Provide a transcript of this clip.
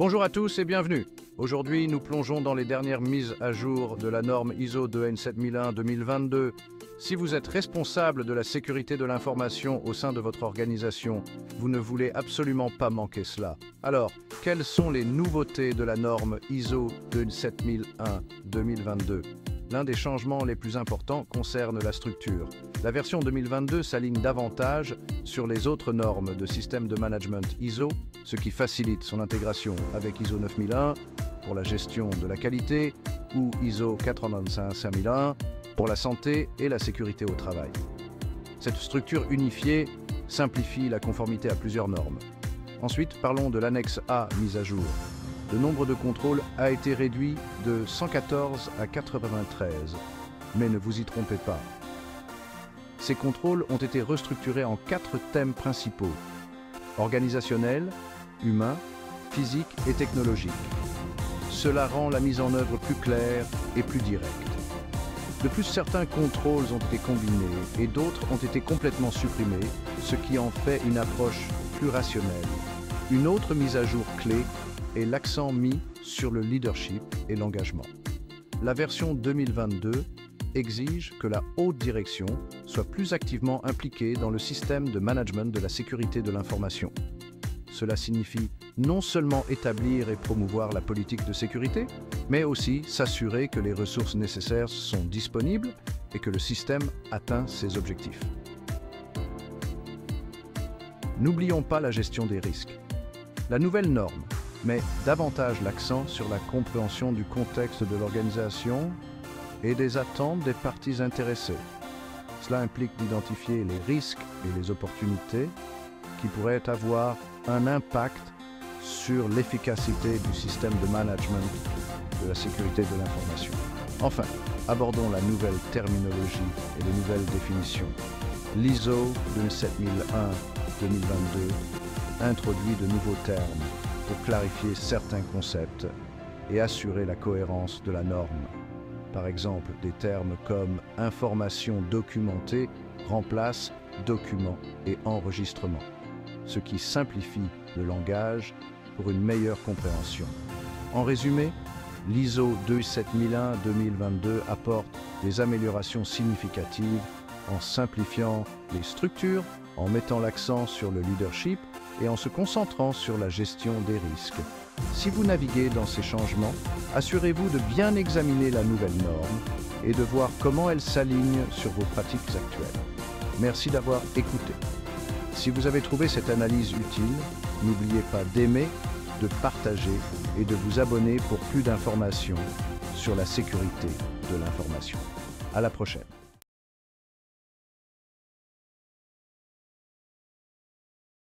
Bonjour à tous et bienvenue. Aujourd'hui, nous plongeons dans les dernières mises à jour de la norme ISO 27001-2022. Si vous êtes responsable de la sécurité de l'information au sein de votre organisation, vous ne voulez absolument pas manquer cela. Alors, quelles sont les nouveautés de la norme ISO 27001-2022 ? L'un des changements les plus importants concerne la structure. La version 2022 s'aligne davantage sur les autres normes de système de management ISO, ce qui facilite son intégration avec ISO 9001 pour la gestion de la qualité ou ISO 495-5001 pour la santé et la sécurité au travail. Cette structure unifiée simplifie la conformité à plusieurs normes. Ensuite, parlons de l'annexe A mise à jour. Le nombre de contrôles a été réduit de 114 à 93, mais ne vous y trompez pas. Ces contrôles ont été restructurés en 4 thèmes principaux: organisationnel, humain, physique et technologique. Cela rend la mise en œuvre plus claire et plus directe. De plus, certains contrôles ont été combinés et d'autres ont été complètement supprimés, ce qui en fait une approche plus rationnelle. Une autre mise à jour clé est l'accent mis sur le leadership et l'engagement. La version 2022 exige que la haute direction soit plus activement impliquée dans le système de management de la sécurité de l'information. Cela signifie non seulement établir et promouvoir la politique de sécurité, mais aussi s'assurer que les ressources nécessaires sont disponibles et que le système atteint ses objectifs. N'oublions pas la gestion des risques. La nouvelle norme met davantage l'accent sur la compréhension du contexte de l'organisation et des attentes des parties intéressées. Cela implique d'identifier les risques et les opportunités qui pourraient avoir un impact sur l'efficacité du système de management de la sécurité de l'information. Enfin, abordons la nouvelle terminologie et les nouvelles définitions. L'ISO 27001-2022 introduit de nouveaux termes pour clarifier certains concepts et assurer la cohérence de la norme. Par exemple, des termes comme « information documentée » remplacent « document » et « enregistrement », ce qui simplifie le langage pour une meilleure compréhension. En résumé, l'ISO 27001-2022 apporte des améliorations significatives en simplifiant les structures, en mettant l'accent sur le leadership et en se concentrant sur la gestion des risques. Si vous naviguez dans ces changements, assurez-vous de bien examiner la nouvelle norme et de voir comment elle s'aligne sur vos pratiques actuelles. Merci d'avoir écouté. Si vous avez trouvé cette analyse utile, n'oubliez pas d'aimer, de partager et de vous abonner pour plus d'informations sur la sécurité de l'information. À la prochaine.